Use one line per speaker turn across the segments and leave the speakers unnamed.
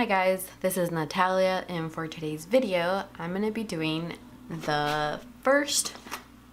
Hi guys, this is Natalia, and for today's video I'm going to be doing the first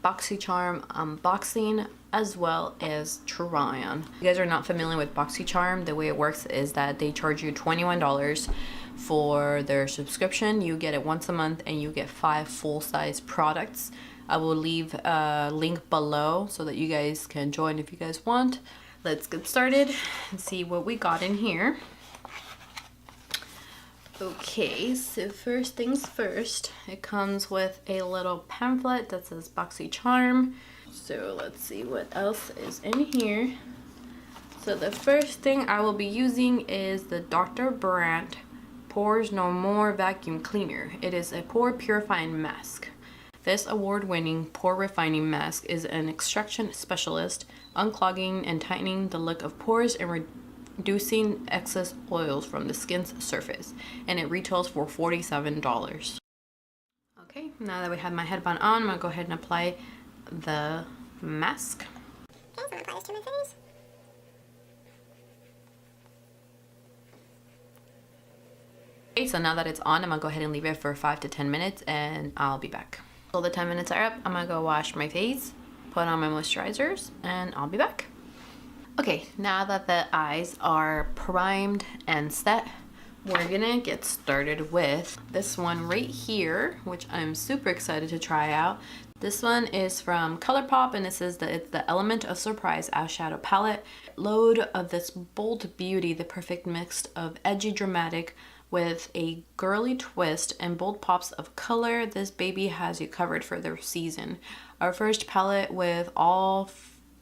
Boxycharm unboxing as well as try on. If you guys are not familiar with Boxycharm, the way it works is that they charge you $21 for their subscription. You get it once a month and you get 5 full-size products. I will leave a link below so that you guys can join if you guys want. Let's get started and see what we got in here. Okay, so first things first, it comes with a little pamphlet that says Boxycharm. So let's see what else is in here. So the first thing I will be using is the Dr. Brandt Pores No More Vacuum Cleaner. It is a pore purifying mask. This award-winning pore refining mask is an extraction specialist, unclogging and tightening the look of pores and reducing excess oils from the skin's surface, and it retails for $47. Okay, now that we have my headband on, I'm gonna go ahead and apply the mask. Okay, so I'm gonna apply this to my face. Okay, so now that it's on, I'm gonna go ahead and leave it for 5 to 10 minutes and I'll be back. So the 10 minutes are up, I'm gonna go wash my face, put on my moisturizers, and I'll be back. Okay, now that the eyes are primed and set, we're gonna get started with this one right here, which I'm super excited to try out. This one is from Colourpop, and it says that it's the Element of Surprise eyeshadow palette. Load of this bold beauty, the perfect mix of edgy dramatic with a girly twist and bold pops of color. This baby has you covered for the season. Our first palette with all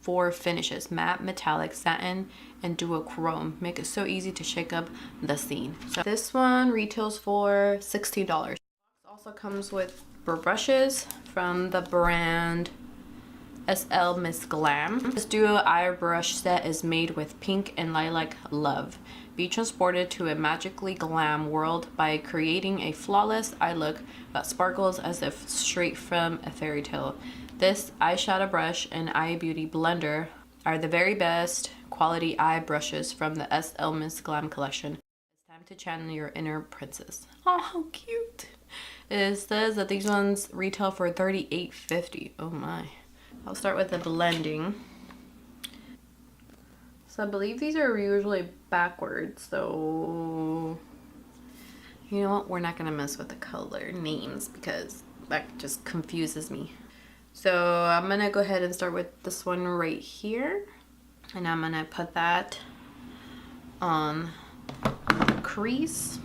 4 finishes: matte, metallic, satin, and duochrome. Make it so easy to shake up the scene. So this one retails for $16. It also comes with brushes from the brand SL Miss Glam. This duo eye brush set is made with pink and lilac love. Be transported to a magically glam world by creating a flawless eye look that sparkles as if straight from a fairy tale. This eyeshadow brush and eye beauty blender are the very best quality eye brushes from the SL Miss Glam collection. It's time to channel your inner princess. Oh, how cute. It says that these ones retail for $38.50. Oh my. I'll start with the blending. So I believe these are usually backwards, so you know what? We're not gonna mess with the color names because that just confuses me. So I'm gonna go ahead and start with this one right here, and I'm gonna put that on the crease.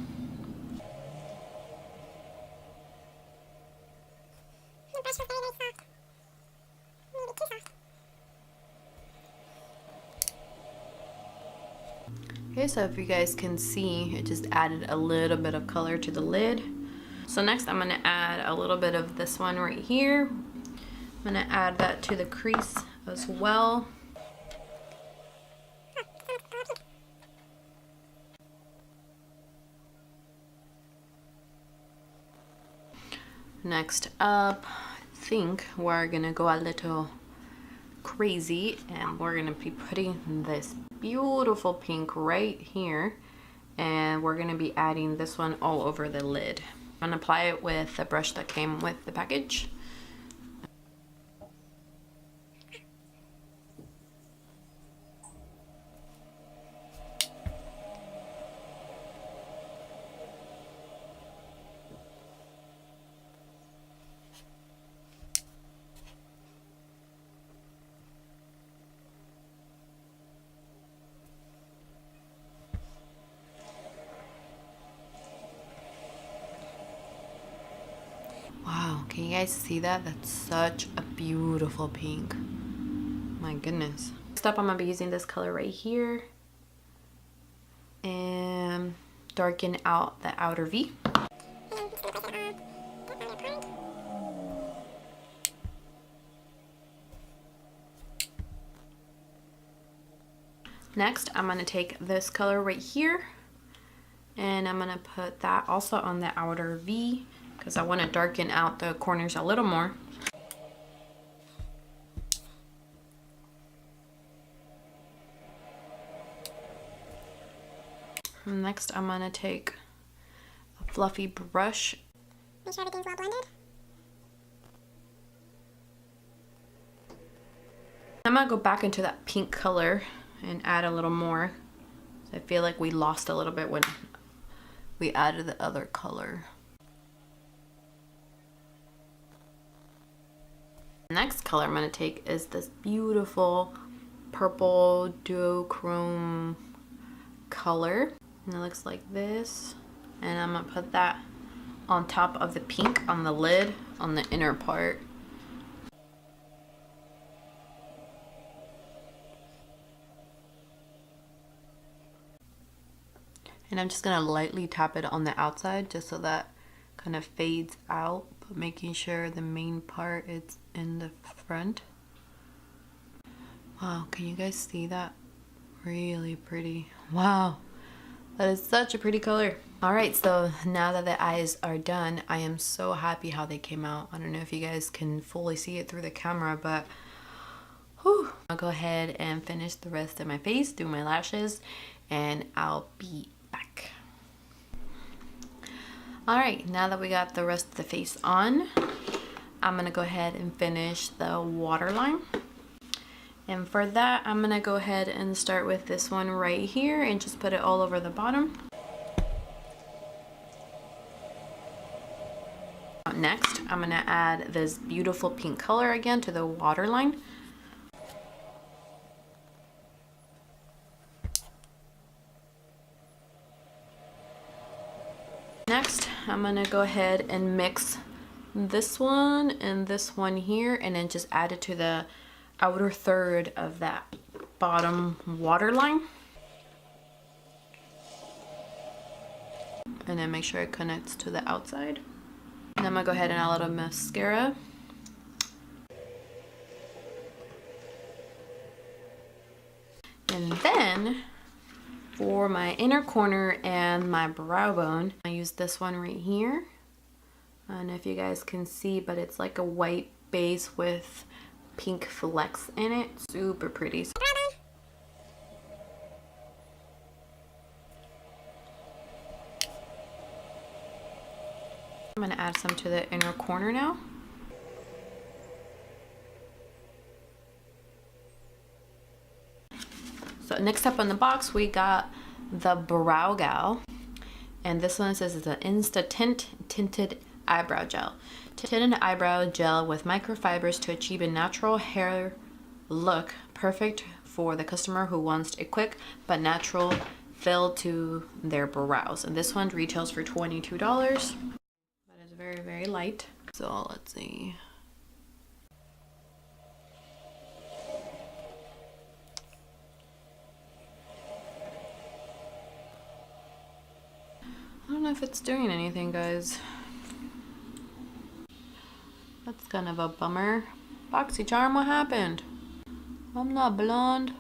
Okay, so if you guys can see, it just added a little bit of color to the lid. So next I'm gonna add a little bit of this one right here. I'm gonna add that to the crease as well. Next up, I think we're gonna go a little crazy and we're gonna be putting this beautiful pink right here, and we're gonna be adding this one all over the lid. I'm gonna apply it with the brush that came with the package. Wow, can you guys see that? That's such a beautiful pink. My goodness. Next up, I'm gonna be using this color right here and darken out the outer V. Next, I'm gonna take this color right here and I'm gonna put that also on the outer V because I want to darken out the corners a little more. Next, I'm gonna take a fluffy brush.
Make sure everything's well blended.
I'm gonna go back into that pink color and add a little more. I feel like we lost a little bit when we added the other color. The next color I'm gonna take is this beautiful purple duochrome color. And it looks like this. And I'm gonna put that on top of the pink on the lid, on the inner part. And I'm just gonna lightly tap it on the outside just so that kind of fades out, but making sure the main part is in the front. Wow, can you guys see that? Really pretty. Wow, that is such a pretty color. All right, so now that the eyes are done, I am so happy how they came out. I don't know if you guys can fully see it through the camera, but whew. I'll go ahead and finish the rest of my face, do my lashes, and I'll be back. All right, now that we got the rest of the face on, I'm gonna go ahead and finish the waterline. And for that, I'm gonna go ahead and start with this one right here and just put it all over the bottom. Next, I'm gonna add this beautiful pink color again to the waterline. Next, I'm gonna go ahead and mix this one and this one here, and then just add it to the outer third of that bottom waterline. And then make sure it connects to the outside. And I'm gonna go ahead and add a little mascara. And then for my inner corner and my brow bone, I use this one right here. I don't know if you guys can see, but it's like a white base with pink flecks in it. Super pretty. I'm gonna add some to the inner corner now. So next up on the box, we got the Browgal. And this one says it's an Instatint Tinted Eyebrow Gel. Tinted eyebrow gel with microfibers to achieve a natural hair look, perfect for the customer who wants a quick but natural fill to their brows. And this one retails for $22. But it's very, very light. So let's see. I don't know if it's doing anything, guys. That's kind of a bummer. Boxycharm, what happened? I'm not blonde.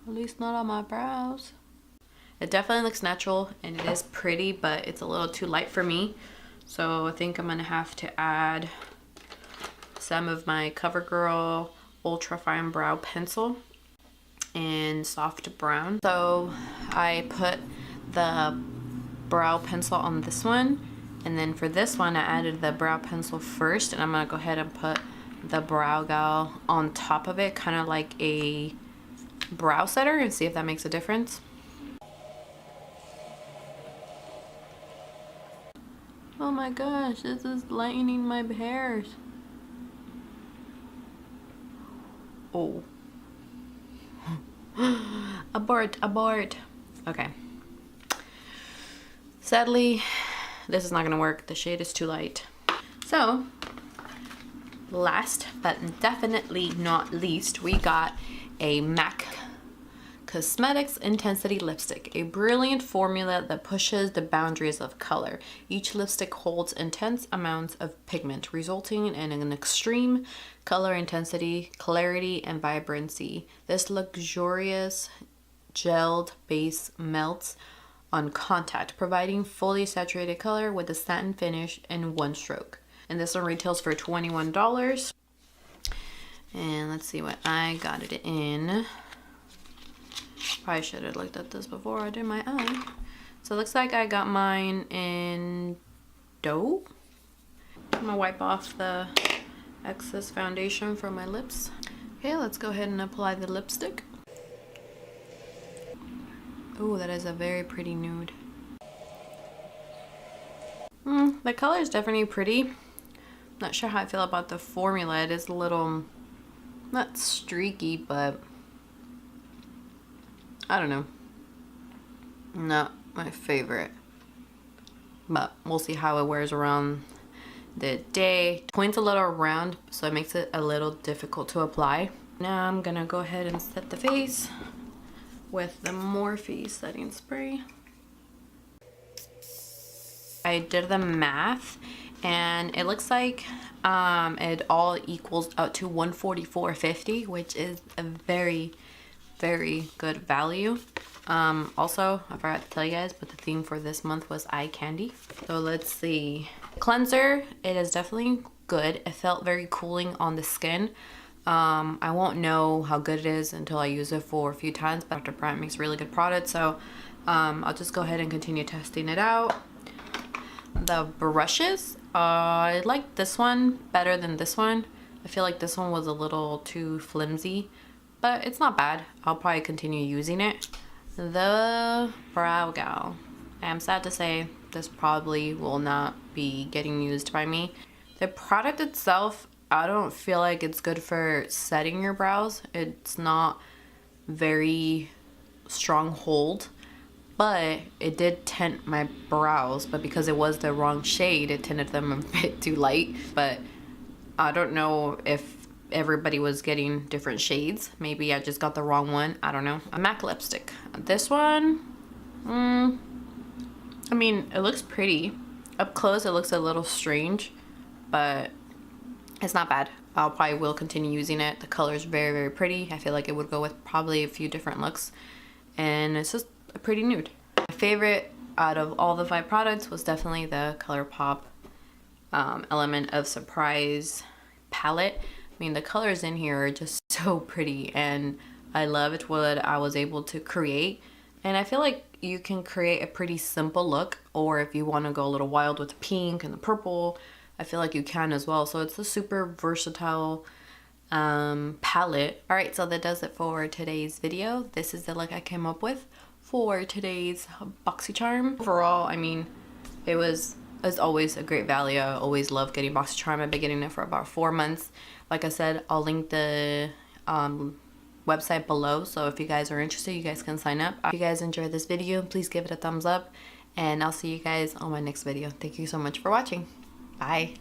At least not on my brows. It definitely looks natural and it is pretty, but it's a little too light for me. So I think I'm gonna have to add some of my CoverGirl Ultra Fine Brow Pencil in soft brown. So I put the brow pencil on this one, and then for this one I added the brow pencil first, and I'm gonna go ahead and put the Browgal on top of it, kind of like a brow setter, and see if that makes a difference. Oh my gosh, this is lightening my hairs. Oh. Abort, abort. Okay. Sadly, this is not gonna work. The shade is too light. So, last but definitely not least, we got a MAC Cosmetics Intensity Lipstick, a brilliant formula that pushes the boundaries of color. Each lipstick holds intense amounts of pigment, resulting in an extreme color intensity, clarity, and vibrancy. This luxurious gelled base melts on contact, providing fully saturated color with a satin finish in one stroke. And this one retails for $21. And let's see what I got it in. Probably should have looked at this before I did my eye. So it looks like I got mine in dough. I'm gonna wipe off the excess foundation from my lips. Okay, let's go ahead and apply the lipstick. Ooh, that is a very pretty nude. The color is definitely pretty. Not sure how I feel about the formula. It is a little, not streaky, but I don't know. Not my favorite. But we'll see how it wears around the day. Point's a little round, so it makes it a little difficult to apply. Now I'm gonna go ahead and set the face with the Morphe setting spray. I did the math and it looks like it all equals out to $144.50, which is a very, very good value. Also, I forgot to tell you guys, but the theme for this month was eye candy. So let's see. Cleanser, it is definitely good. It felt very cooling on the skin. I won't know how good it is until I use it for a few times, but Dr. Brandt makes really good products, so I'll just go ahead and continue testing it out. The brushes, I like this one better than this one. I feel like this one was a little too flimsy, but it's not bad. I'll probably continue using it. The Browgal. I'm sad to say this probably will not be getting used by me. The product itself, I don't feel like it's good for setting your brows. It's not very strong hold, but it did tint my brows, but because it was the wrong shade, it tinted them a bit too light. But I don't know if everybody was getting different shades. Maybe I just got the wrong one. I don't know. A MAC lipstick. This one, I mean, it looks pretty. Up close, it looks a little strange, but it's not bad. I'll probably will continue using it. The color is very, very pretty. I feel like it would go with probably a few different looks, and it's just a pretty nude. My favorite out of all the 5 products was definitely the Colourpop Element of Surprise palette. I mean, the colors in here are just so pretty, and I loved what I was able to create. And I feel like you can create a pretty simple look, or if you want to go a little wild with the pink and the purple, I feel like you can as well. So it's a super versatile palette. Alright, so that does it for today's video. This is the look I came up with for today's Boxycharm. Overall, I mean, it was as always a great value. I always love getting Boxycharm. I've been getting it for about 4 months. Like I said, I'll link the website below, so if you guys are interested, you guys can sign up. If you guys enjoyed this video, please give it a thumbs up, and I'll see you guys on my next video. Thank you so much for watching. Bye.